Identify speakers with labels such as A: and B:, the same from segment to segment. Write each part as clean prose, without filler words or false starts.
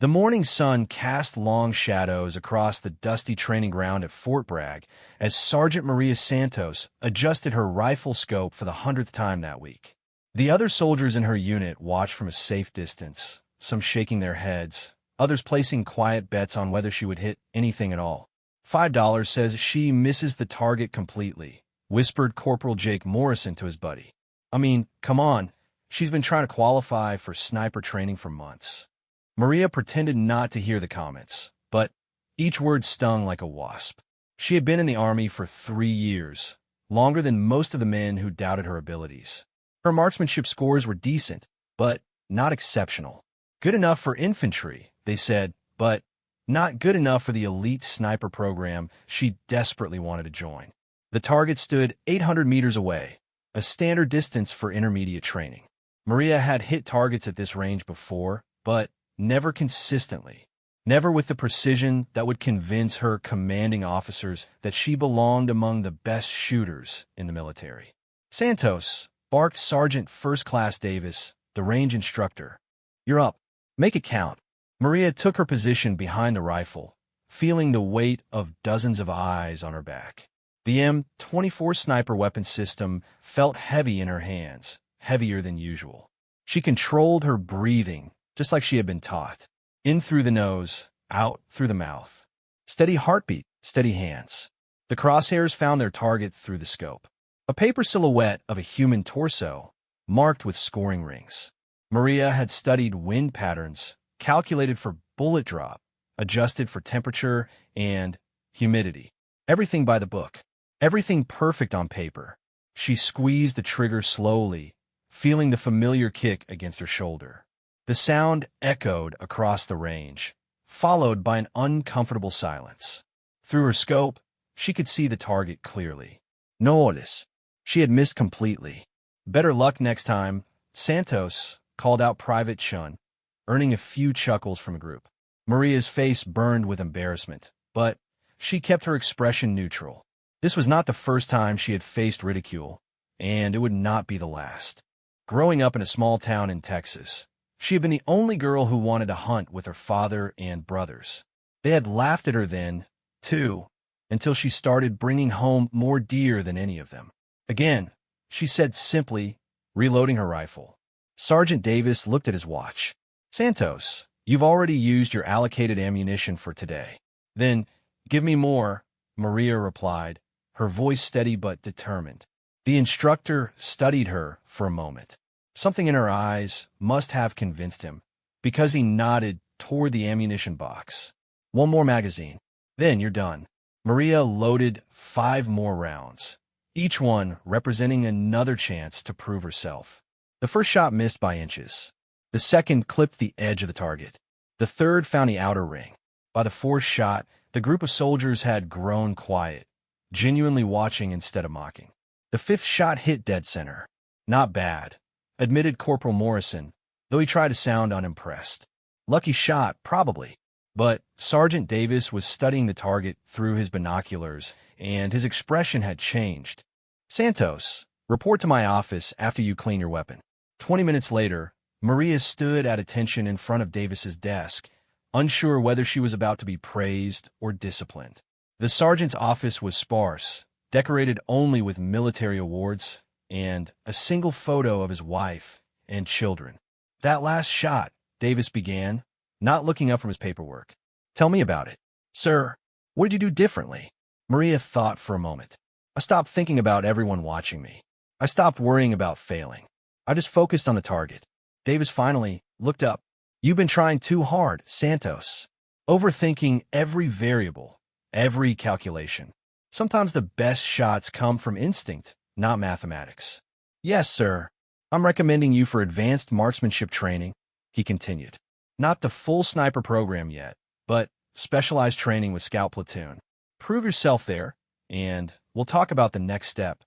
A: The morning sun cast long shadows across the dusty training ground at Fort Bragg as Sergeant Maria Santos adjusted her rifle scope for the 100th time that week. The other soldiers in her unit watched from a safe distance, some shaking their heads, others placing quiet bets on whether she would hit anything at all. $5 says she misses the target completely, whispered Corporal Jake Morrison to his buddy. I mean, come on, she's been trying to qualify for sniper training for months. Maria pretended not to hear the comments, but each word stung like a wasp. She had been in the Army for 3 years, longer than most of the men who doubted her abilities. Her marksmanship scores were decent, but not exceptional. Good enough for infantry, they said, but not good enough for the elite sniper program she desperately wanted to join. The target stood 800 meters away, a standard distance for intermediate training. Maria had hit targets at this range before, but never consistently, never with the precision that would convince her commanding officers that she belonged among the best shooters in the military. Santos, barked Sergeant First Class Davis, the range instructor. You're up. Make it count. Maria took her position behind the rifle, feeling the weight of dozens of eyes on her back. The M24 sniper weapon system felt heavy in her hands, heavier than usual. She controlled her breathing, just like she had been taught. In through the nose, out through the mouth. Steady heartbeat, steady hands. The crosshairs found their target through the scope. A paper silhouette of a human torso, marked with scoring rings. Maria had studied wind patterns, calculated for bullet drop, adjusted for temperature and humidity. Everything by the book. Everything perfect on paper. She squeezed the trigger slowly, feeling the familiar kick against her shoulder. The sound echoed across the range, followed by an uncomfortable silence. Through her scope, she could see the target clearly. No orders. She had missed completely. Better luck next time, Santos called out Private Chun, earning a few chuckles from the group. Maria's face burned with embarrassment, but she kept her expression neutral. This was not the first time she had faced ridicule, and it would not be the last. Growing up in a small town in Texas, she had been the only girl who wanted to hunt with her father and brothers. They had laughed at her then, too, until she started bringing home more deer than any of them. Again, she said simply, reloading her rifle. Sergeant Davis looked at his watch. Santos, you've already used your allocated ammunition for today. Then, give me more, Maria replied, her voice steady but determined. The instructor studied her for a moment. Something in her eyes must have convinced him, because he nodded toward the ammunition box. One more magazine. Then you're done. Maria loaded 5 more rounds, each one representing another chance to prove herself. The first shot missed by inches. The second clipped the edge of the target. The third found the outer ring. By the fourth shot, the group of soldiers had grown quiet, genuinely watching instead of mocking. The fifth shot hit dead center. Not bad, admitted Corporal Morrison, though he tried to sound unimpressed. Lucky shot, probably. But Sergeant Davis was studying the target through his binoculars, and his expression had changed. Santos, report to my office after you clean your weapon. 20 minutes later, Maria stood at attention in front of Davis's desk, unsure whether she was about to be praised or disciplined. The sergeant's office was sparse, decorated only with military awards and a single photo of his wife and children. That last shot, Davis began, not looking up from his paperwork. Tell me about it. Sir, what did you do differently? Maria thought for a moment. I stopped thinking about everyone watching me. I stopped worrying about failing. I just focused on the target. Davis finally looked up. You've been trying too hard, Santos. Overthinking every variable, every calculation. Sometimes the best shots come from instinct, not mathematics. Yes, sir. I'm recommending you for advanced marksmanship training, he continued. Not the full sniper program yet, but specialized training with Scout Platoon. Prove yourself there, and we'll talk about the next step.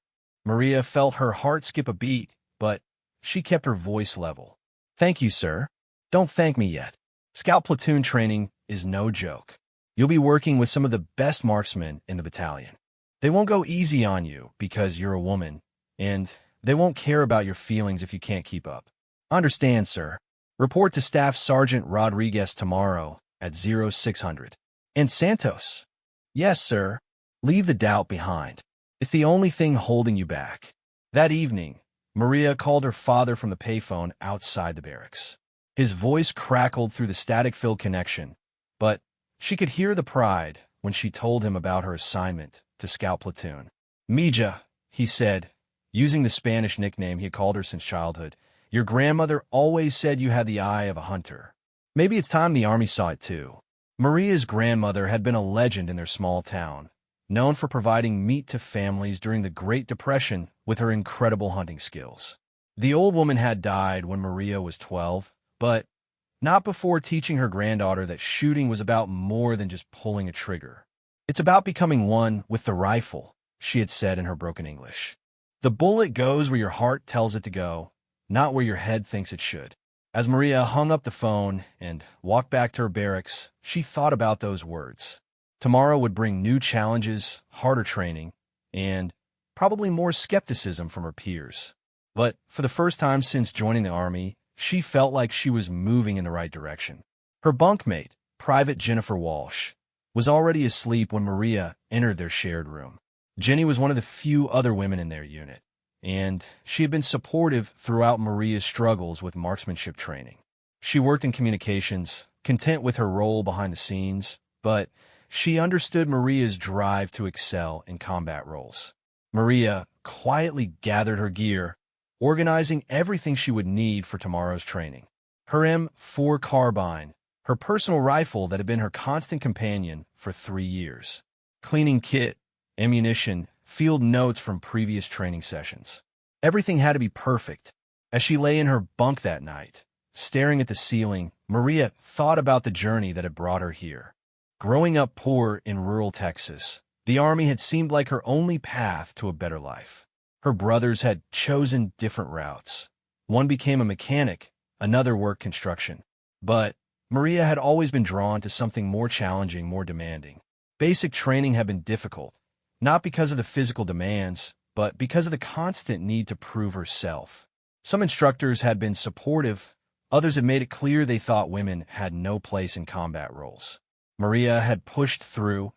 A: Maria felt her heart skip a beat, but she kept her voice level. Thank you, sir. Don't thank me yet. Scout Platoon training is no joke. You'll be working with some of the best marksmen in the battalion. They won't go easy on you because you're a woman, and they won't care about your feelings if you can't keep up. Understand, sir. Report to Staff Sergeant Rodriguez tomorrow at 0600. And Santos? Yes, sir. Leave the doubt behind. It's the only thing holding you back. That evening, Maria called her father from the payphone outside the barracks. His voice crackled through the static-filled connection, but she could hear the pride when she told him about her assignment to Scout Platoon. Mija, he said, using the Spanish nickname he had called her since childhood, your grandmother always said you had the eye of a hunter. Maybe it's time the Army saw it too. Maria's grandmother had been a legend in their small town, known for providing meat to families during the Great Depression with her incredible hunting skills. The old woman had died when Maria was 12, but not before teaching her granddaughter that shooting was about more than just pulling a trigger. It's about becoming one with the rifle, she had said in her broken English. The bullet goes where your heart tells it to go, not where your head thinks it should. As Maria hung up the phone and walked back to her barracks, she thought about those words. Tomorrow would bring new challenges, harder training, and probably more skepticism from her peers. But for the first time since joining the Army, she felt like she was moving in the right direction. Her bunkmate, Private Jennifer Walsh, was already asleep when Maria entered their shared room. Jenny was one of the few other women in their unit, and she had been supportive throughout Maria's struggles with marksmanship training. She worked in communications, content with her role behind the scenes, but she understood Maria's drive to excel in combat roles. Maria quietly gathered her gear, organizing everything she would need for tomorrow's training. Her M4 carbine, her personal rifle that had been her constant companion for 3 years. Cleaning kit, ammunition, field notes from previous training sessions. Everything had to be perfect. As she lay in her bunk that night, staring at the ceiling, Maria thought about the journey that had brought her here. Growing up poor in rural Texas, the Army had seemed like her only path to a better life. Her brothers had chosen different routes. One became a mechanic, another worked construction. But Maria had always been drawn to something more challenging, more demanding. Basic training had been difficult, not because of the physical demands, but because of the constant need to prove herself. Some instructors had been supportive, others had made it clear they thought women had no place in combat roles. Maria had pushed through,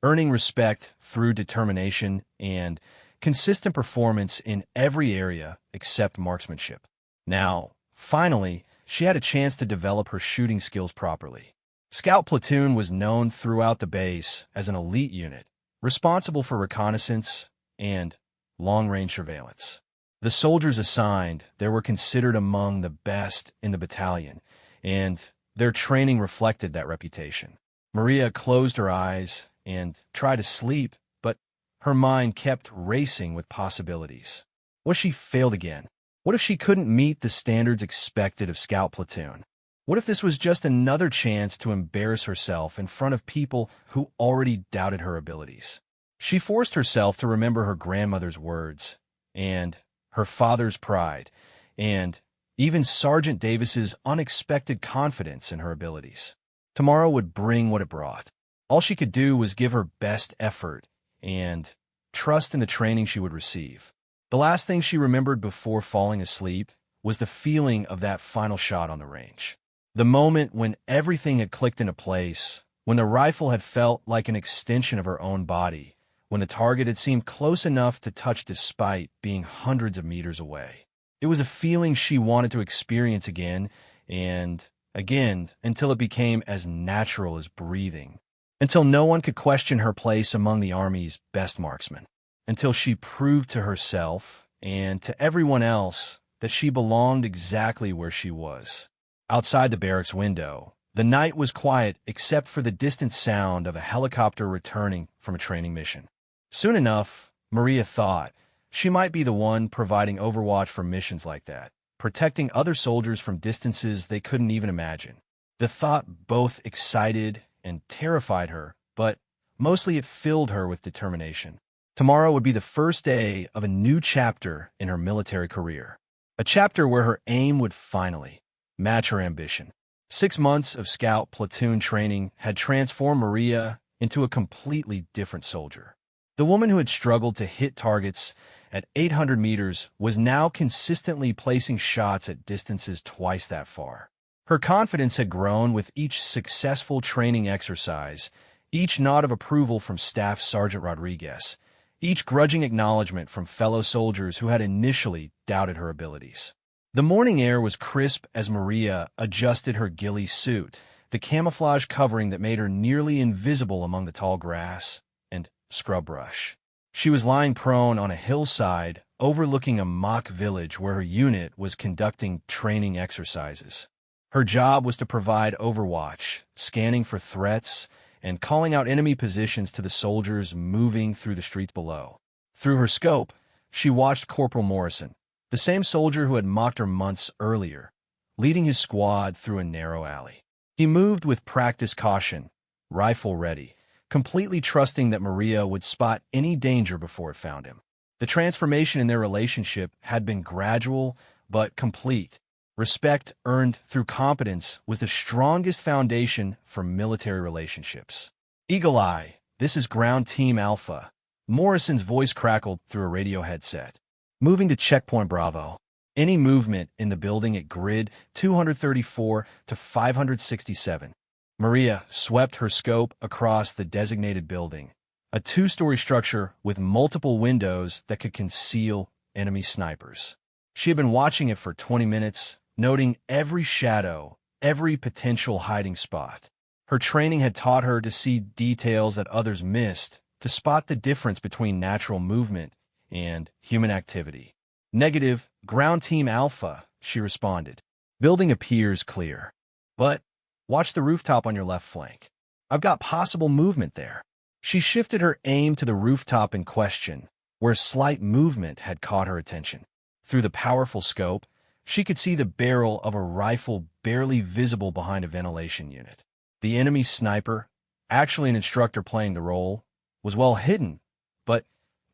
A: earning respect through determination and consistent performance in every area except marksmanship. Now, finally, she had a chance to develop her shooting skills properly. Scout Platoon was known throughout the base as an elite unit, responsible for reconnaissance and long-range surveillance. The soldiers assigned there were considered among the best in the battalion, and their training reflected that reputation. Maria closed her eyes and tried to sleep, but her mind kept racing with possibilities. What if she failed again? What if she couldn't meet the standards expected of Scout Platoon? What if this was just another chance to embarrass herself in front of people who already doubted her abilities? She forced herself to remember her grandmother's words, and her father's pride, and even Sergeant Davis's unexpected confidence in her abilities. Tomorrow would bring what it brought. All she could do was give her best effort and trust in the training she would receive. The last thing she remembered before falling asleep was the feeling of that final shot on the range. The moment when everything had clicked into place, when the rifle had felt like an extension of her own body, when the target had seemed close enough to touch despite being hundreds of meters away. It was a feeling she wanted to experience again and again until it became as natural as breathing, until no one could question her place among the Army's best marksmen, until she proved to herself and to everyone else that she belonged exactly where she was. Outside the barracks window, the night was quiet except for the distant sound of a helicopter returning from a training mission. Soon enough, Maria thought, she might be the one providing overwatch for missions like that, protecting other soldiers from distances they couldn't even imagine. The thought both excited and terrified her, but mostly it filled her with determination. Tomorrow would be the first day of a new chapter in her military career, a chapter where her aim would finally match her ambition. 6 months of Scout Platoon training had transformed Maria into a completely different soldier. The woman who had struggled to hit targets at 800 meters was now consistently placing shots at distances twice that far. Her confidence had grown with each successful training exercise, each nod of approval from Staff Sergeant Rodriguez, each grudging acknowledgement from fellow soldiers who had initially doubted her abilities. The morning air was crisp as Maria adjusted her ghillie suit, the camouflage covering that made her nearly invisible among the tall grass and scrub brush. She was lying prone on a hillside overlooking a mock village where her unit was conducting training exercises. Her job was to provide overwatch, scanning for threats, and calling out enemy positions to the soldiers moving through the streets below. Through her scope, she watched Corporal Morrison, the same soldier who had mocked her months earlier, leading his squad through a narrow alley. He moved with practiced caution, rifle ready, completely trusting that Maria would spot any danger before it found him. The transformation in their relationship had been gradual but complete. Respect earned through competence was the strongest foundation for military relationships. Eagle Eye, this is Ground Team Alpha. Morrison's voice crackled through a radio headset. Moving to Checkpoint Bravo. Any movement in the building at grid 234 to 567. Maria swept her scope across the designated building, a two-story structure with multiple windows that could conceal enemy snipers. She had been watching it for 20 minutes, noting every shadow, every potential hiding spot. Her training had taught her to see details that others missed, to spot the difference between natural movement and human activity. Negative, Ground Team Alpha, she responded. Building appears clear. But watch the rooftop on your left flank. I've got possible movement there. She shifted her aim to the rooftop in question, where slight movement had caught her attention. Through the powerful scope, she could see the barrel of a rifle barely visible behind a ventilation unit. The enemy sniper, actually an instructor playing the role, was well hidden, but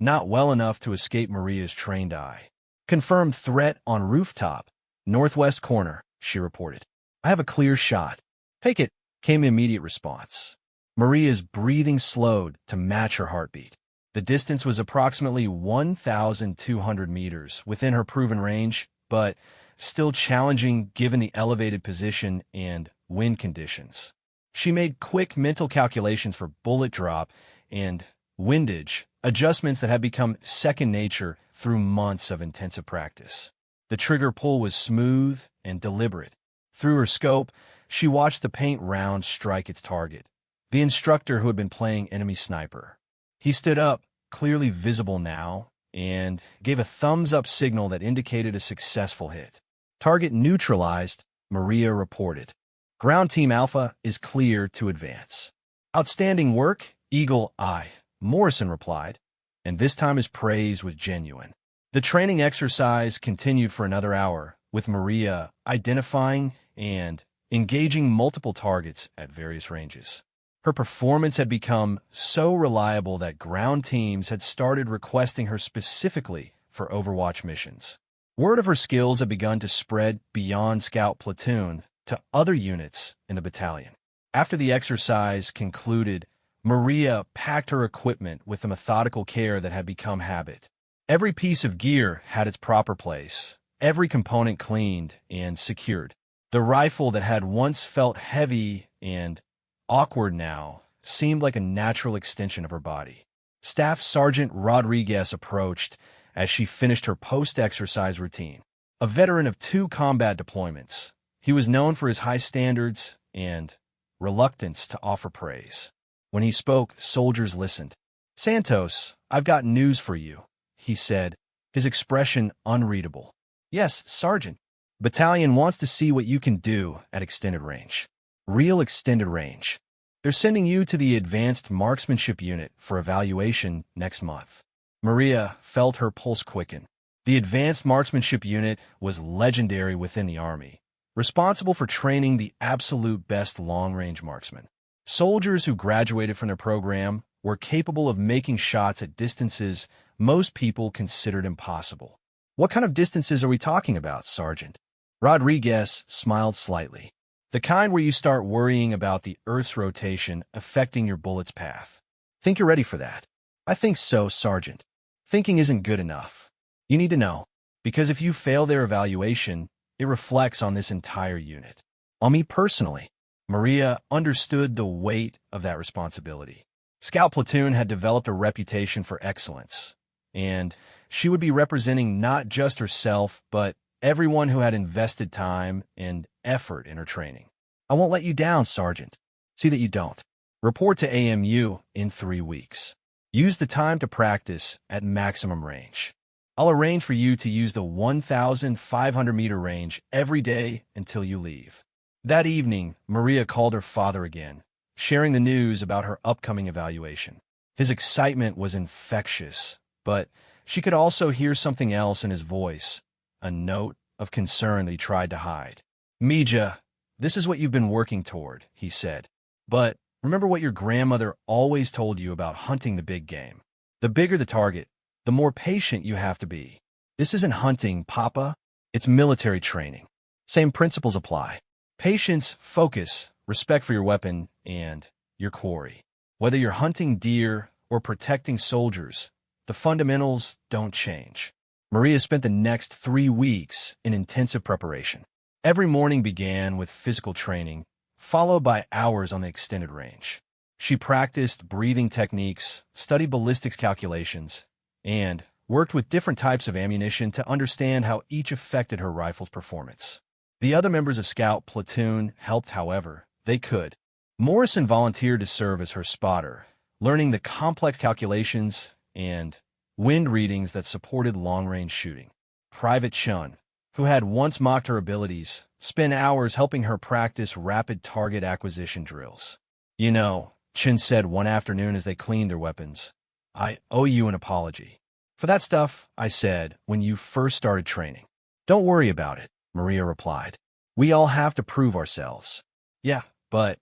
A: not well enough to escape Maria's trained eye. Confirmed threat on rooftop, northwest corner, she reported. I have a clear shot. Take it, came the immediate response. Maria's breathing slowed to match her heartbeat. The distance was approximately 1,200 meters within her proven range, but still challenging given the elevated position and wind conditions. She made quick mental calculations for bullet drop and windage, adjustments that had become second nature through months of intensive practice. The trigger pull was smooth and deliberate. Through her scope, she watched the paint round strike its target, the instructor who had been playing enemy sniper. He stood up, clearly visible now, and gave a thumbs-up signal that indicated a successful hit. Target neutralized, Maria reported. Ground Team Alpha is clear to advance. Outstanding work, Eagle Eye, Morrison replied, and this time his praise was genuine. The training exercise continued for another hour, with Maria identifying and engaging multiple targets at various ranges. Her performance had become so reliable that ground teams had started requesting her specifically for Overwatch missions. Word of her skills had begun to spread beyond Scout Platoon to other units in the battalion. After the exercise concluded, Maria packed her equipment with the methodical care that had become habit. Every piece of gear had its proper place, every component cleaned and secured. The rifle that had once felt heavy and awkward now seemed like a natural extension of her body. Staff Sergeant Rodriguez approached as she finished her post-exercise routine. A veteran of 2 combat deployments, he was known for his high standards and reluctance to offer praise. When he spoke, soldiers listened. Santos, I've got news for you, he said, his expression unreadable. Yes, Sergeant. Battalion wants to see what you can do at extended range. Real extended range. They're sending you to the Advanced Marksmanship Unit for evaluation next month. Maria felt her pulse quicken. The Advanced Marksmanship Unit was legendary within the Army, responsible for training the absolute best long-range marksmen. Soldiers who graduated from their program were capable of making shots at distances most people considered impossible. What kind of distances are we talking about, Sergeant? Rodriguez smiled slightly. The kind where you start worrying about the Earth's rotation affecting your bullet's path. Think you're ready for that? I think so, Sergeant. Thinking isn't good enough. You need to know, because if you fail their evaluation, it reflects on this entire unit. On me personally. Maria understood the weight of that responsibility. Scout Platoon had developed a reputation for excellence, and she would be representing not just herself, but everyone who had invested time and effort in her training. I won't let you down, Sergeant. See that you don't. Report to AMU in 3 weeks. Use the time to practice at maximum range. I'll arrange for you to use the 1,500-meter range every day until you leave. That evening, Maria called her father again, sharing the news about her upcoming evaluation. His excitement was infectious, but she could also hear something else in his voice, a note of concern that he tried to hide. Mija, this is what you've been working toward, he said. But remember what your grandmother always told you about hunting the big game. The bigger the target, the more patient you have to be. This isn't hunting, Papa. It's military training. Same principles apply. Patience, focus, respect for your weapon, and your quarry. Whether you're hunting deer or protecting soldiers, the fundamentals don't change. Maria spent the next 3 weeks in intensive preparation. Every morning began with physical training, followed by hours on the extended range. She practiced breathing techniques, studied ballistics calculations, and worked with different types of ammunition to understand how each affected her rifle's performance. The other members of Scout Platoon helped however they could. Morrison volunteered to serve as her spotter, learning the complex calculations and wind readings that supported long-range shooting. Private Chun, who had once mocked her abilities, spent hours helping her practice rapid target acquisition drills. You know, Chin said one afternoon as they cleaned their weapons, I owe you an apology. For that stuff, I said, when you first started training. Don't worry about it, Maria replied. We all have to prove ourselves. Yeah, but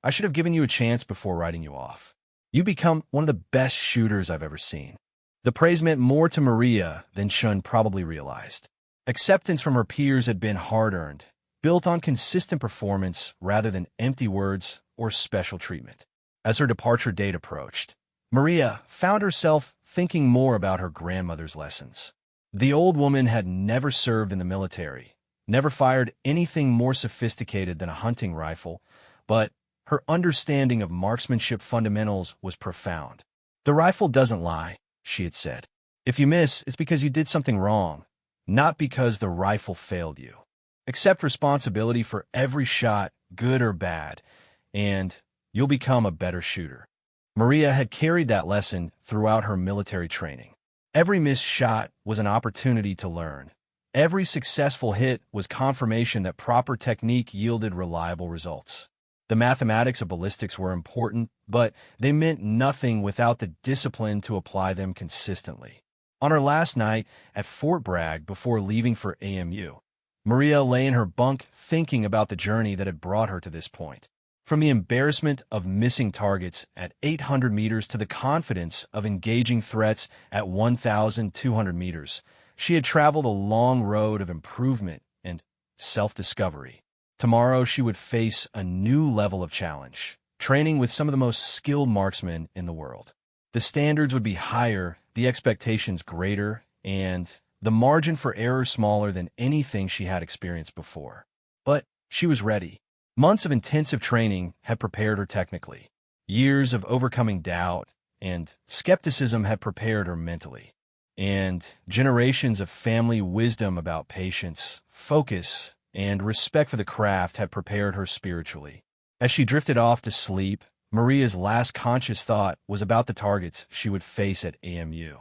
A: I should have given you a chance before writing you off. You become one of the best shooters I've ever seen. The praise meant more to Maria than Chun probably realized. Acceptance from her peers had been hard-earned, built on consistent performance rather than empty words or special treatment. As her departure date approached, Maria found herself thinking more about her grandmother's lessons. The old woman had never served in the military, never fired anything more sophisticated than a hunting rifle, but her understanding of marksmanship fundamentals was profound. The rifle doesn't lie, she had said. If you miss, it's because you did something wrong, not because the rifle failed you. Accept responsibility for every shot, good or bad, and you'll become a better shooter. Maria had carried that lesson throughout her military training. Every missed shot was an opportunity to learn. Every successful hit was confirmation that proper technique yielded reliable results. The mathematics of ballistics were important, but they meant nothing without the discipline to apply them consistently. On her last night at Fort Bragg before leaving for AMU, Maria lay in her bunk thinking about the journey that had brought her to this point. From the embarrassment of missing targets at 800 meters to the confidence of engaging threats at 1,200 meters, she had traveled a long road of improvement and self-discovery. Tomorrow she would face a new level of challenge, training with some of the most skilled marksmen in the world. The standards would be higher, the expectations greater, and the margin for error smaller than anything she had experienced before. But she was ready. Months of intensive training had prepared her technically. Years of overcoming doubt and skepticism had prepared her mentally. And generations of family wisdom about patience, focus, and respect for the craft had prepared her spiritually. As she drifted off to sleep, Maria's last conscious thought was about the targets she would face at AMU.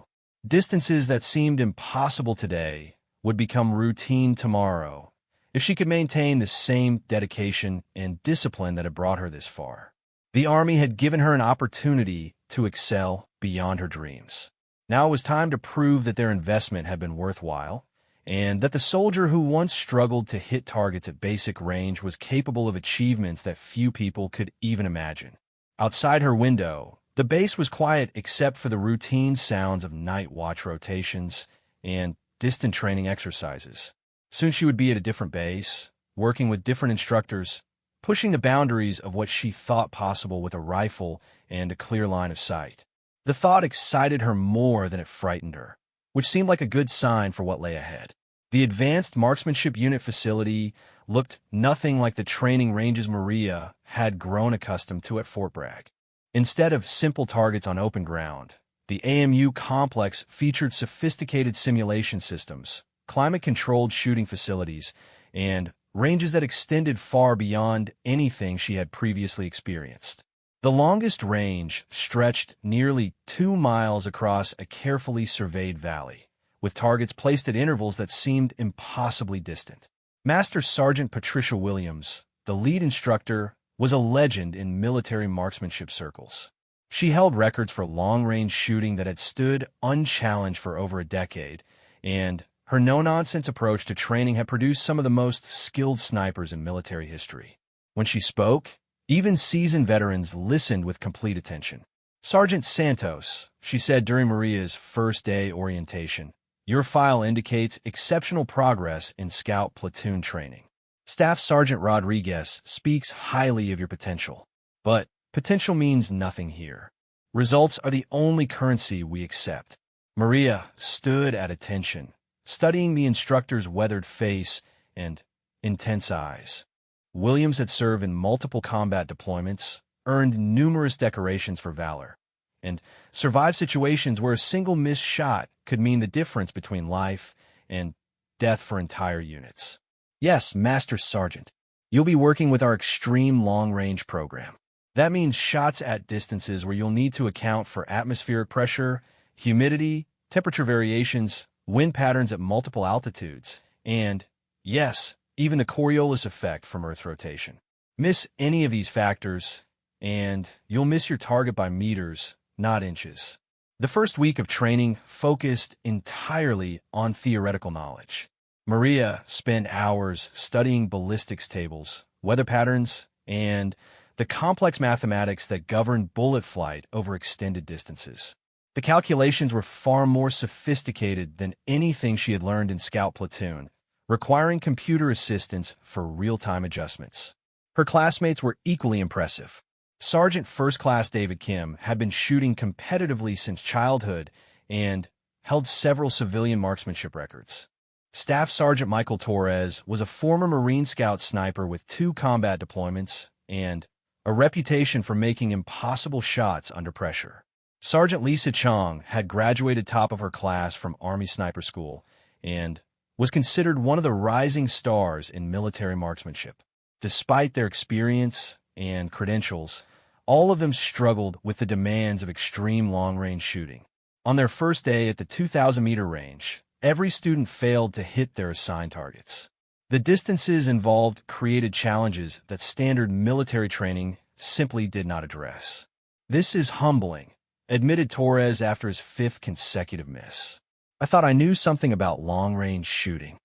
A: Distances that seemed impossible today would become routine tomorrow if she could maintain the same dedication and discipline that had brought her this far. The Army had given her an opportunity to excel beyond her dreams. Now it was time to prove that their investment had been worthwhile, and that the soldier who once struggled to hit targets at basic range was capable of achievements that few people could even imagine. Outside her window, the base was quiet except for the routine sounds of night watch rotations and distant training exercises. Soon she would be at a different base, working with different instructors, pushing the boundaries of what she thought possible with a rifle and a clear line of sight. The thought excited her more than it frightened her, which seemed like a good sign for what lay ahead. The Advanced Marksmanship Unit facility looked nothing like the training ranges Maria had grown accustomed to at Fort Bragg. Instead of simple targets on open ground, the AMU complex featured sophisticated simulation systems, climate-controlled shooting facilities, and ranges that extended far beyond anything she had previously experienced. The longest range stretched nearly 2 miles across a carefully surveyed valley, with targets placed at intervals that seemed impossibly distant. Master Sergeant Patricia Williams, the lead instructor, was a legend in military marksmanship circles. She held records for long-range shooting that had stood unchallenged for over a decade, and her no-nonsense approach to training had produced some of the most skilled snipers in military history. When she spoke, even seasoned veterans listened with complete attention. "Sergeant Santos," she said during Maria's first-day orientation, "your file indicates exceptional progress in Scout platoon training. Staff Sergeant Rodriguez speaks highly of your potential, but potential means nothing here. Results are the only currency we accept." Maria stood at attention, studying the instructor's weathered face and intense eyes. Williams had served in multiple combat deployments, earned numerous decorations for valor, and survived situations where a single missed shot could mean the difference between life and death for entire units. "Yes, Master Sergeant. You'll be working with our extreme long-range program. That means shots at distances where you'll need to account for atmospheric pressure, humidity, temperature variations, wind patterns at multiple altitudes, and, yes, even the Coriolis effect from Earth rotation. Miss any of these factors, and you'll miss your target by meters, not inches." The first week of training focused entirely on theoretical knowledge. Maria spent hours studying ballistics tables, weather patterns, and the complex mathematics that govern bullet flight over extended distances. The calculations were far more sophisticated than anything she had learned in Scout Platoon, requiring computer assistance for real-time adjustments. Her classmates were equally impressive. Sergeant First Class David Kim had been shooting competitively since childhood and held several civilian marksmanship records. Staff Sergeant Michael Torres was a former Marine Scout sniper with 2 combat deployments and a reputation for making impossible shots under pressure. Sergeant Lisa Chong had graduated top of her class from Army Sniper School and was considered one of the rising stars in military marksmanship. Despite their experience and credentials, all of them struggled with the demands of extreme long-range shooting. On their first day at the 2,000-meter range, every student failed to hit their assigned targets. The distances involved created challenges that standard military training simply did not address. "This is humbling," admitted Torres after his 5th consecutive miss. "I thought I knew something about long-range shooting."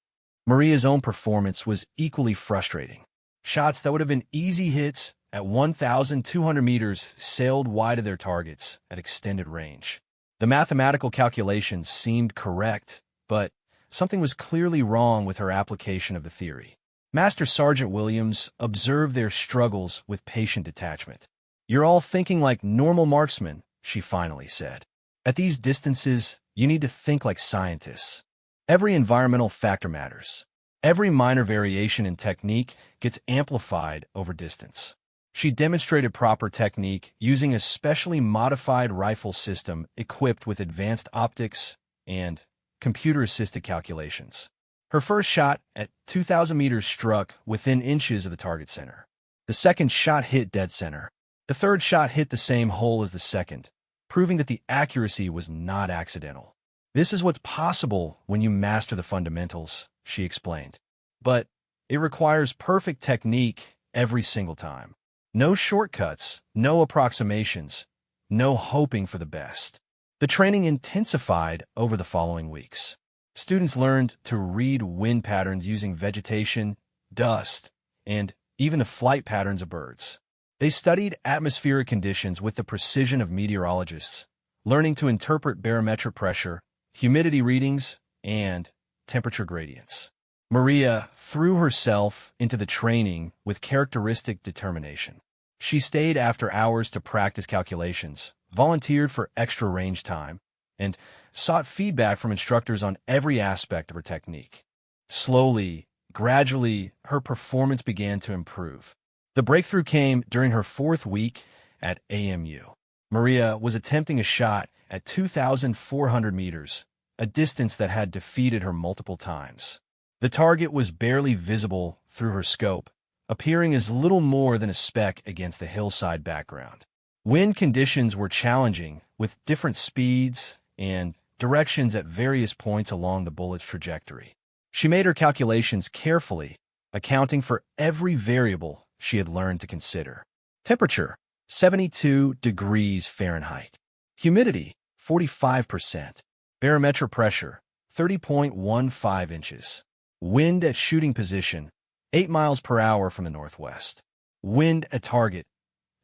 A: Maria's own performance was equally frustrating. Shots that would have been easy hits at 1,200 meters sailed wide of their targets at extended range. The mathematical calculations seemed correct, but something was clearly wrong with her application of the theory. Master Sergeant Williams observed their struggles with patient detachment. "You're all thinking like normal marksmen," she finally said. "At these distances, you need to think like scientists. Every environmental factor matters. Every minor variation in technique gets amplified over distance." She demonstrated proper technique using a specially modified rifle system equipped with advanced optics and computer-assisted calculations. Her first shot at 2,000 meters struck within inches of the target center. The second shot hit dead center. The third shot hit the same hole as the second, proving that the accuracy was not accidental. "This is what's possible when you master the fundamentals," she explained. "But it requires perfect technique every single time. No shortcuts, no approximations, no hoping for the best." The training intensified over the following weeks. Students learned to read wind patterns using vegetation, dust, and even the flight patterns of birds. They studied atmospheric conditions with the precision of meteorologists, learning to interpret barometric pressure, humidity readings, and temperature gradients. Maria threw herself into the training with characteristic determination. She stayed after hours to practice calculations, volunteered for extra range time, and sought feedback from instructors on every aspect of her technique. Slowly, gradually, her performance began to improve. The breakthrough came during her 4th week at AMU. Maria was attempting a shot at 2,400 meters, a distance that had defeated her multiple times. The target was barely visible through her scope, appearing as little more than a speck against the hillside background. Wind conditions were challenging, with different speeds and directions at various points along the bullet's trajectory. She made her calculations carefully, accounting for every variable she had learned to consider. Temperature, 72 degrees Fahrenheit. Humidity, 45%. Barometric pressure, 30.15 inches. Wind at shooting position, 8 miles per hour from the northwest. Wind at target,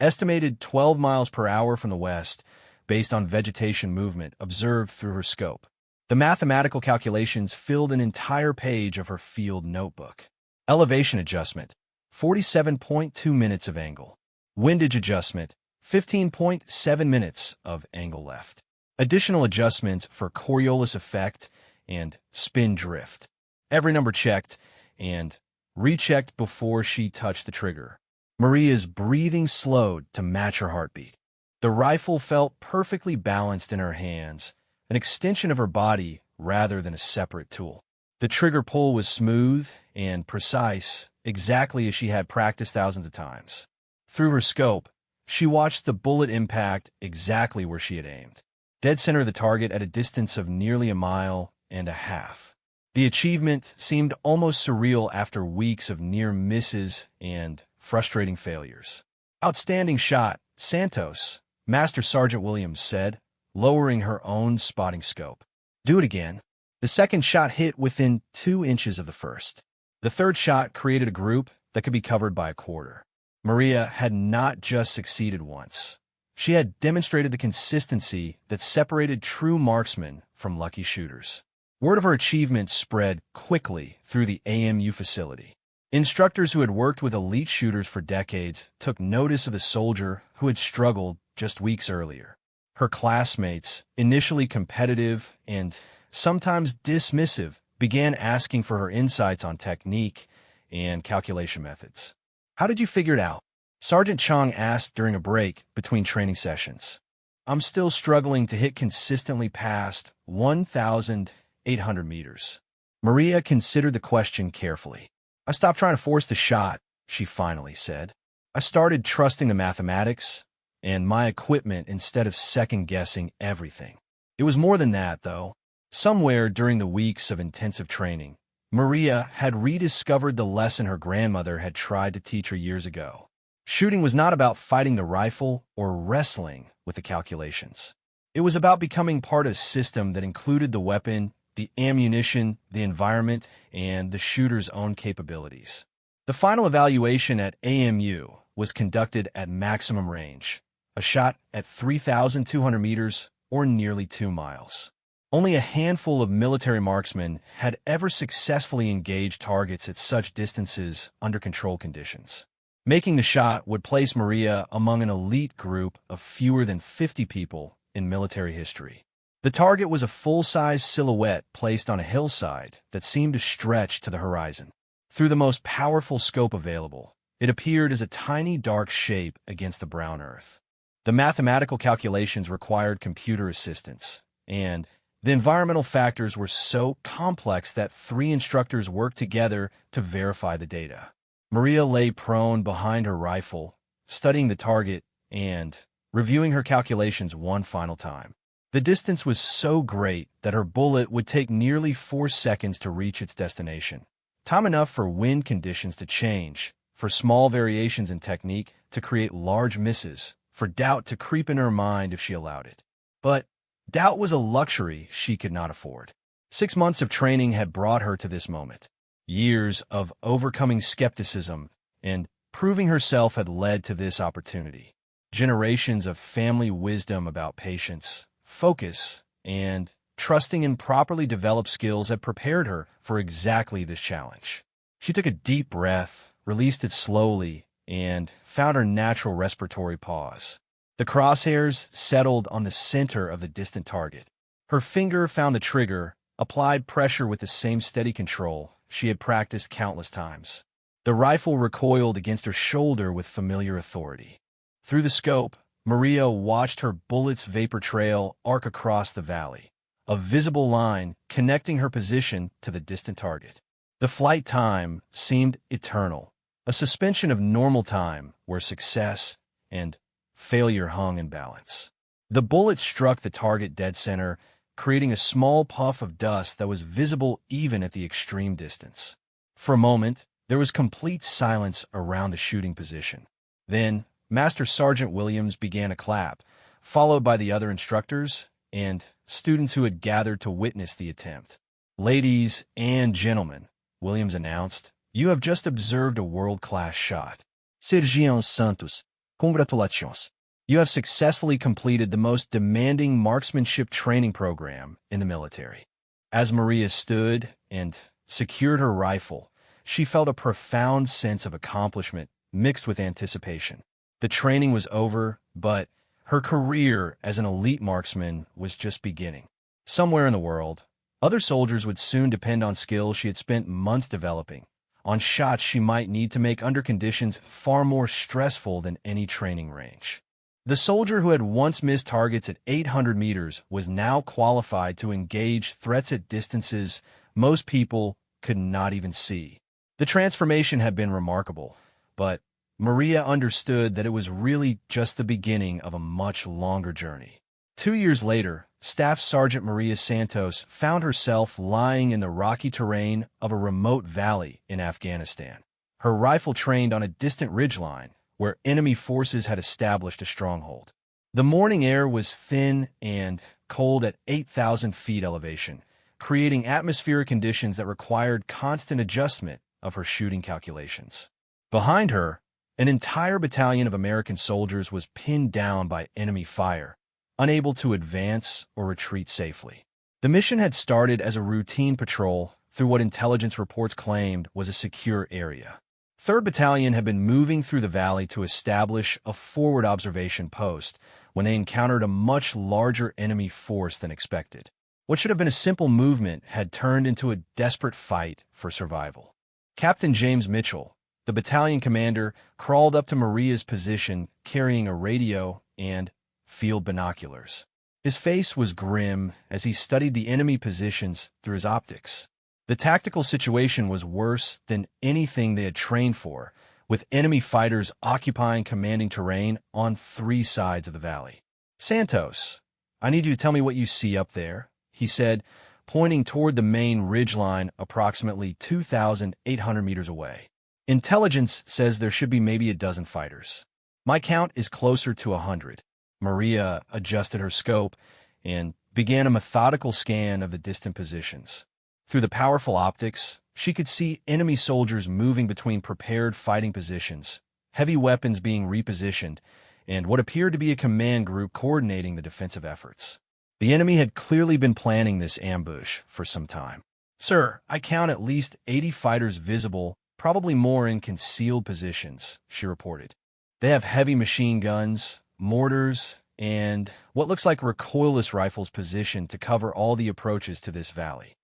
A: estimated 12 miles per hour from the west, based on vegetation movement observed through her scope. The mathematical calculations filled an entire page of her field notebook. Elevation adjustment, 47.2 minutes of angle. Windage adjustment, 15.7 minutes of angle left. Additional adjustments for Coriolis effect and spin drift. Every number checked and rechecked before she touched the trigger. Maria's breathing slowed to match her heartbeat. The rifle felt perfectly balanced in her hands, an extension of her body rather than a separate tool. The trigger pull was smooth and precise, exactly as she had practiced thousands of times. Through her scope, she watched the bullet impact exactly where she had aimed, dead center of the target at a distance of nearly 1.5 miles. The achievement seemed almost surreal after weeks of near misses and frustrating failures. "Outstanding shot, Santos," Master Sergeant Williams said, lowering her own spotting scope. "Do it again." The second shot hit within 2 inches of the first. The third shot created a group that could be covered by a quarter. Maria had not just succeeded once. She had demonstrated the consistency that separated true marksmen from lucky shooters. Word of her achievement spread quickly through the AMU facility. Instructors who had worked with elite shooters for decades took notice of the soldier who had struggled just weeks earlier. Her classmates, initially competitive and sometimes dismissive, began asking for her insights on technique and calculation methods. "How did you figure it out?" Sergeant Chang asked during a break between training sessions. "I'm still struggling to hit consistently past 1,800 meters." Maria considered the question carefully. "I stopped trying to force the shot," she finally said. "I started trusting the mathematics and my equipment instead of second-guessing everything." It was more than that, though. Somewhere during the weeks of intensive training, Maria had rediscovered the lesson her grandmother had tried to teach her years ago. Shooting was not about fighting the rifle or wrestling with the calculations. It was about becoming part of a system that included the weapon, the ammunition, the environment, and the shooter's own capabilities. The final evaluation at AMU was conducted at maximum range, a shot at 3,200 meters or nearly 2 miles. Only a handful of military marksmen had ever successfully engaged targets at such distances under controlled conditions. Making the shot would place Maria among an elite group of fewer than 50 people in military history. The target was a full-size silhouette placed on a hillside that seemed to stretch to the horizon. Through the most powerful scope available, it appeared as a tiny dark shape against the brown earth. The mathematical calculations required computer assistance, and the environmental factors were so complex that 3 instructors worked together to verify the data. Maria lay prone behind her rifle, studying the target and reviewing her calculations one final time. The distance was so great that her bullet would take nearly 4 seconds to reach its destination. Time enough for wind conditions to change, for small variations in technique to create large misses, for doubt to creep in her mind if she allowed it. But doubt was a luxury she could not afford. 6 months of training had brought her to this moment. Years of overcoming skepticism and proving herself had led to this opportunity. Generations of family wisdom about patience, focus, and trusting in properly developed skills had prepared her for exactly this challenge. She took a deep breath, released it slowly, and found her natural respiratory pause. The crosshairs settled on the center of the distant target. Her finger found the trigger, applied pressure with the same steady control, she had practiced countless times. The rifle recoiled against her shoulder with familiar authority. Through the scope, Maria watched her bullet's vapor trail arc across the valley, a visible line connecting her position to the distant target. The flight time seemed eternal, a suspension of normal time where success and failure hung in balance. The bullet struck the target dead center, creating a small puff of dust that was visible even at the extreme distance. For a moment, there was complete silence around the shooting position. Then, Master Sergeant Williams began a clap, followed by the other instructors and students who had gathered to witness the attempt. "Ladies and gentlemen," Williams announced, "you have just observed a world-class shot. Sergeant Santos, congratulations. You have successfully completed the most demanding marksmanship training program in the military." As Maria stood and secured her rifle, she felt a profound sense of accomplishment mixed with anticipation. The training was over, but her career as an elite marksman was just beginning. Somewhere in the world, other soldiers would soon depend on skills she had spent months developing, on shots she might need to make under conditions far more stressful than any training range. The soldier who had once missed targets at 800 meters was now qualified to engage threats at distances most people could not even see. The transformation had been remarkable, but Maria understood that it was really just the beginning of a much longer journey. 2 years later, Staff Sergeant Maria Santos found herself lying in the rocky terrain of a remote valley in Afghanistan. Her rifle trained on a distant ridgeline where enemy forces had established a stronghold. The morning air was thin and cold at 8,000 feet elevation, creating atmospheric conditions that required constant adjustment of her shooting calculations. Behind her, an entire battalion of American soldiers was pinned down by enemy fire, unable to advance or retreat safely. The mission had started as a routine patrol through what intelligence reports claimed was a secure area. 3rd Battalion had been moving through the valley to establish a forward observation post when they encountered a much larger enemy force than expected. What should have been a simple movement had turned into a desperate fight for survival. Captain James Mitchell, the battalion commander, crawled up to Maria's position carrying a radio and field binoculars. His face was grim as he studied the enemy positions through his optics. The tactical situation was worse than anything they had trained for, with enemy fighters occupying commanding terrain on 3 sides of the valley. "Santos, I need you to tell me what you see up there," he said, pointing toward the main ridgeline approximately 2,800 meters away. "Intelligence says there should be maybe a dozen fighters. My count is closer to 100. Maria adjusted her scope and began a methodical scan of the distant positions. Through the powerful optics, she could see enemy soldiers moving between prepared fighting positions, heavy weapons being repositioned, and what appeared to be a command group coordinating the defensive efforts. The enemy had clearly been planning this ambush for some time. "Sir, I count at least 80 fighters visible, probably more in concealed positions," she reported. "They have heavy machine guns, mortars, and what looks like recoilless rifles positioned to cover all the approaches to this valley.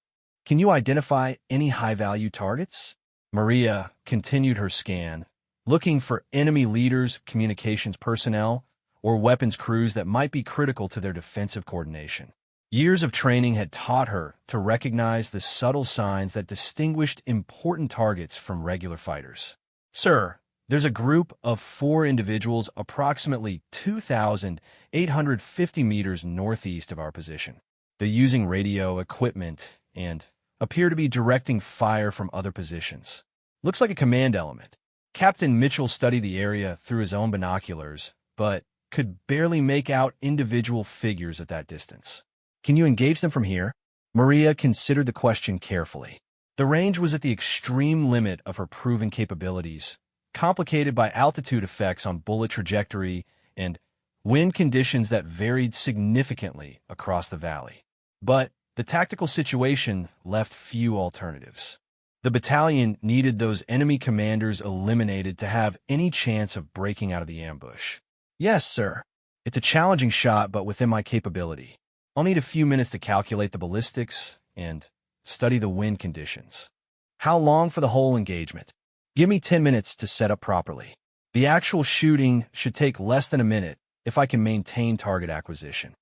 A: Can you identify any high-value targets?" Maria continued her scan, looking for enemy leaders, communications personnel, or weapons crews that might be critical to their defensive coordination. Years of training had taught her to recognize the subtle signs that distinguished important targets from regular fighters. "Sir, there's a group of 4 individuals approximately 2,850 meters northeast of our position. They're using radio equipment and appear to be directing fire from other positions. Looks like a command element." Captain Mitchell studied the area through his own binoculars, but could barely make out individual figures at that distance. "Can you engage them from here?" Maria considered the question carefully. The range was at the extreme limit of her proven capabilities, complicated by altitude effects on bullet trajectory and wind conditions that varied significantly across the valley. But the tactical situation left few alternatives. The battalion needed those enemy commanders eliminated to have any chance of breaking out of the ambush. "Yes, sir. It's a challenging shot, but within my capability. I'll need a few minutes to calculate the ballistics and study the wind conditions." How long for the whole engagement? Give me 10 minutes to set up properly. The actual shooting should take less than a minute if I can maintain target acquisition.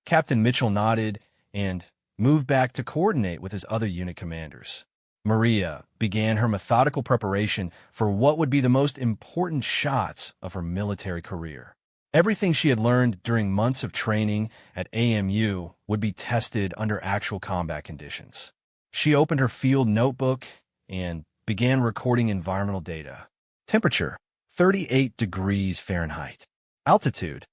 A: Captain Mitchell nodded and moved back to coordinate with his other unit commanders. Maria began her methodical preparation for what would be the most important shots of her military career. Everything she had learned during months of training at AMU would be tested under actual combat conditions. She opened her field notebook and began recording environmental data. Temperature, 38 degrees Fahrenheit. Altitude,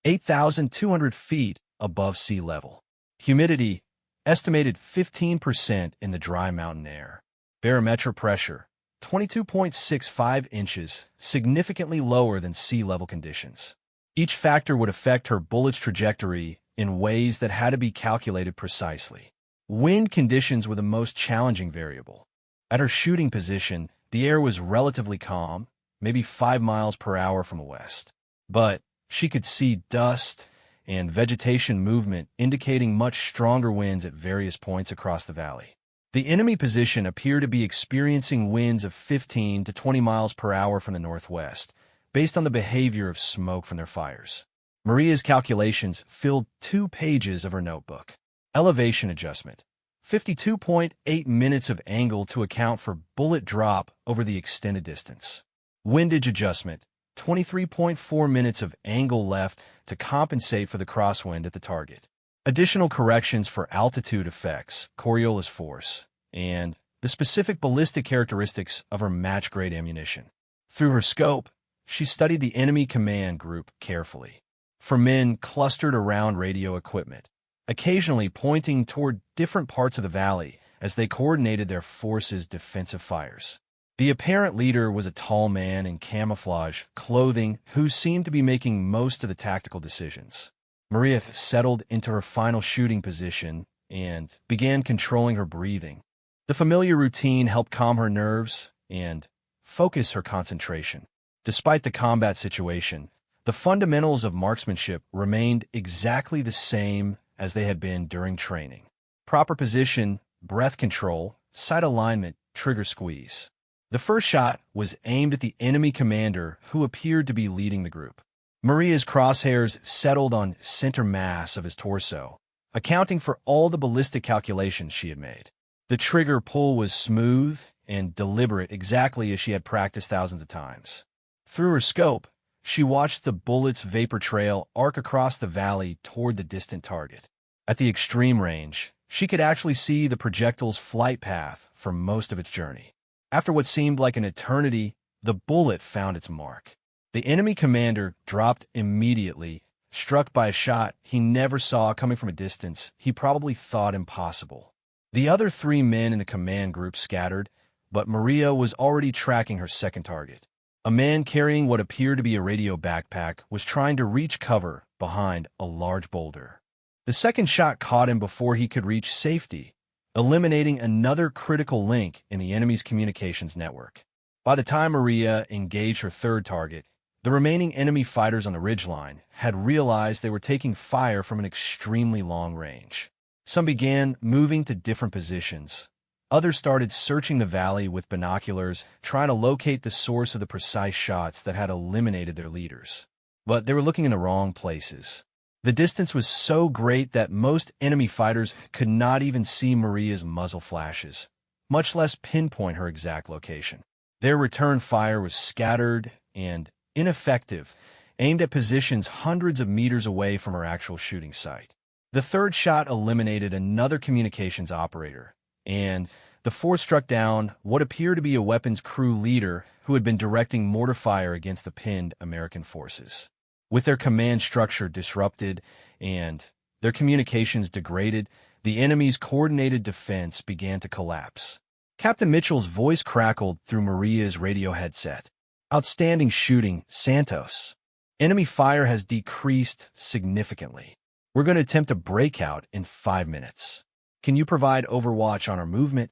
A: 8,200 feet above sea level. Humidity, estimated 15% in the dry mountain air. Barometric pressure, 22.65 inches, significantly lower than sea level conditions. Each factor would affect her bullet's trajectory in ways that had to be calculated precisely. Wind conditions were the most challenging variable. At her shooting position, the air was relatively calm, maybe 5 miles per hour from the west. But she could see dust and vegetation movement indicating much stronger winds at various points across the valley. The enemy position appeared to be experiencing winds of 15 to 20 miles per hour from the northwest, based on the behavior of smoke from their fires. Maria's calculations filled 2 pages of her notebook. Elevation adjustment, 52.8 minutes of angle to account for bullet drop over the extended distance. Windage adjustment, 23.4 minutes of angle left to compensate for the crosswind at the target. Additional corrections for altitude effects, Coriolis force, and the specific ballistic characteristics of her match-grade ammunition. Through her scope, she studied the enemy command group carefully. For men clustered around radio equipment, occasionally pointing toward different parts of the valley as they coordinated their forces' defensive fires. The apparent leader was a tall man in camouflage clothing who seemed to be making most of the tactical decisions. Maria settled into her final shooting position and began controlling her breathing. The familiar routine helped calm her nerves and focus her concentration. Despite the combat situation, the fundamentals of marksmanship remained exactly the same as they had been during training. Proper position, breath control, sight alignment, trigger squeeze. The first shot was aimed at the enemy commander who appeared to be leading the group. Maria's crosshairs settled on center mass of his torso, accounting for all the ballistic calculations she had made. The trigger pull was smooth and deliberate, exactly as she had practiced thousands of times. Through her scope, she watched the bullet's vapor trail arc across the valley toward the distant target. At the extreme range, she could actually see the projectile's flight path for most of its journey. After what seemed like an eternity, the bullet found its mark. The enemy commander dropped immediately, struck by a shot he never saw coming from a distance he probably thought impossible. The other 3 men in the command group scattered, but Maria was already tracking her second target. A man carrying what appeared to be a radio backpack was trying to reach cover behind a large boulder. The second shot caught him before he could reach safety, eliminating another critical link in the enemy's communications network. By the time Maria engaged her third target, the remaining enemy fighters on the ridgeline had realized they were taking fire from an extremely long range. Some began moving to different positions. Others started searching the valley with binoculars, trying to locate the source of the precise shots that had eliminated their leaders. But they were looking in the wrong places. The distance was so great that most enemy fighters could not even see Maria's muzzle flashes, much less pinpoint her exact location. Their return fire was scattered and ineffective, aimed at positions hundreds of meters away from her actual shooting site. The third shot eliminated another communications operator, and the fourth struck down what appeared to be a weapons crew leader who had been directing mortar fire against the pinned American forces. With their command structure disrupted and their communications degraded, the enemy's coordinated defense began to collapse. Captain Mitchell's voice crackled through Maria's radio headset. Outstanding shooting, Santos. Enemy fire has decreased significantly. We're going to attempt a breakout in 5 minutes. Can you provide overwatch on our movement?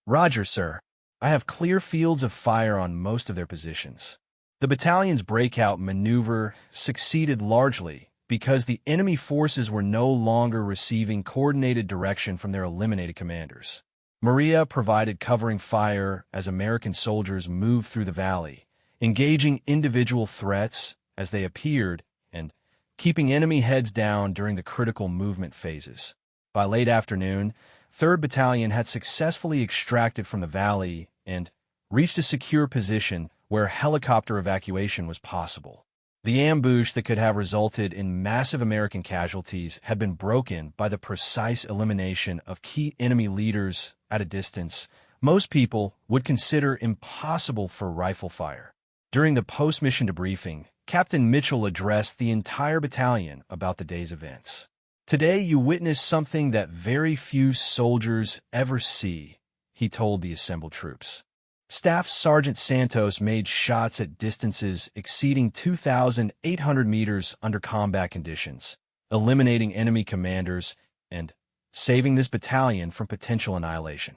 A: Roger, sir. I have clear fields of fire on most of their positions. The battalion's breakout maneuver succeeded largely because the enemy forces were no longer receiving coordinated direction from their eliminated commanders. Maria provided covering fire as American soldiers moved through the valley, engaging individual threats as they appeared and keeping enemy heads down during the critical movement phases. By late afternoon, 3rd Battalion had successfully extracted from the valley and reached a secure position where helicopter evacuation was possible. The ambush that could have resulted in massive American casualties had been broken by the precise elimination of key enemy leaders at a distance most people would consider impossible for rifle fire. During the post-mission debriefing, Captain Mitchell addressed the entire battalion about the day's events. "Today you witnessed something that very few soldiers ever see," he told the assembled troops. Staff Sergeant Santos made shots at distances exceeding 2,800 meters under combat conditions, eliminating enemy commanders and saving this battalion from potential annihilation.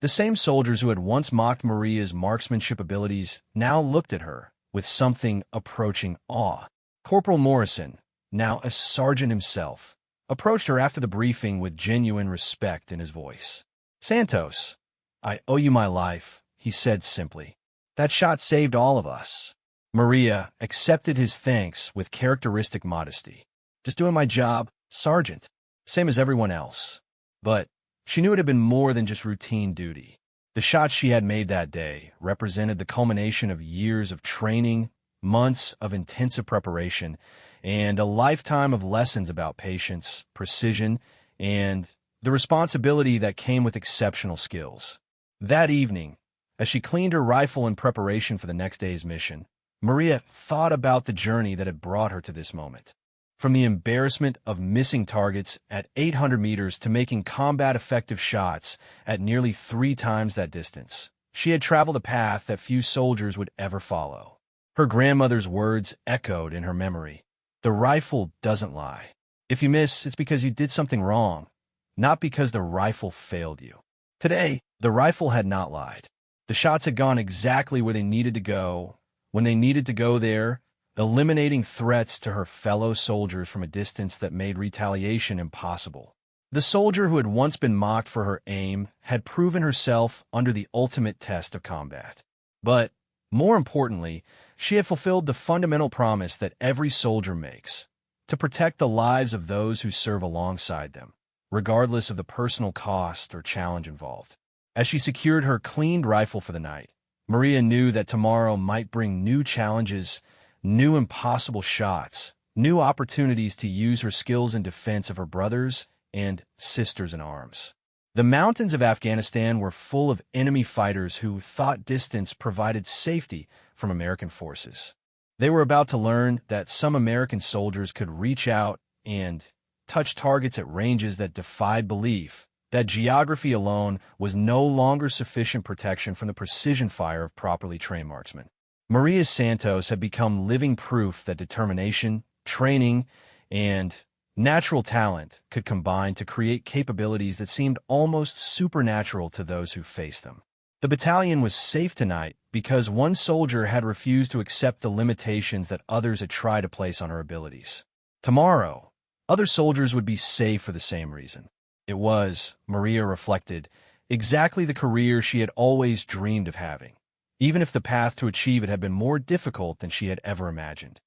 A: The same soldiers who had once mocked Maria's marksmanship abilities now looked at her with something approaching awe. Corporal Morrison, now a sergeant himself, approached her after the briefing with genuine respect in his voice. "Santos, I owe you my life," he said simply. "That shot saved all of us." Maria accepted his thanks with characteristic modesty. "Just doing my job, Sergeant, same as everyone else." But she knew it had been more than just routine duty. The shots she had made that day represented the culmination of years of training, months of intensive preparation, and a lifetime of lessons about patience, precision, and the responsibility that came with exceptional skills. That evening, as she cleaned her rifle in preparation for the next day's mission, Maria thought about the journey that had brought her to this moment. From the embarrassment of missing targets at 800 meters to making combat-effective shots at nearly 3 times that distance, she had traveled a path that few soldiers would ever follow. Her grandmother's words echoed in her memory. "The rifle doesn't lie. If you miss, it's because you did something wrong, not because the rifle failed you." Today, the rifle had not lied. The shots had gone exactly where they needed to go, when they needed to go there, eliminating threats to her fellow soldiers from a distance that made retaliation impossible. The soldier who had once been mocked for her aim had proven herself under the ultimate test of combat. But, more importantly, she had fulfilled the fundamental promise that every soldier makes, to protect the lives of those who serve alongside them, regardless of the personal cost or challenge involved. As she secured her cleaned rifle for the night, Maria knew that tomorrow might bring new challenges, new impossible shots, new opportunities to use her skills in defense of her brothers and sisters in arms. The mountains of Afghanistan were full of enemy fighters who thought distance provided safety from American forces. They were about to learn that some American soldiers could reach out and touch targets at ranges that defied belief, that geography alone was no longer sufficient protection from the precision fire of properly trained marksmen. Maria Santos had become living proof that determination, training, and natural talent could combine to create capabilities that seemed almost supernatural to those who faced them. The battalion was safe tonight because one soldier had refused to accept the limitations that others had tried to place on her abilities. Tomorrow, other soldiers would be safe for the same reason. It was, Maria reflected, exactly the career she had always dreamed of having, even if the path to achieve it had been more difficult than she had ever imagined.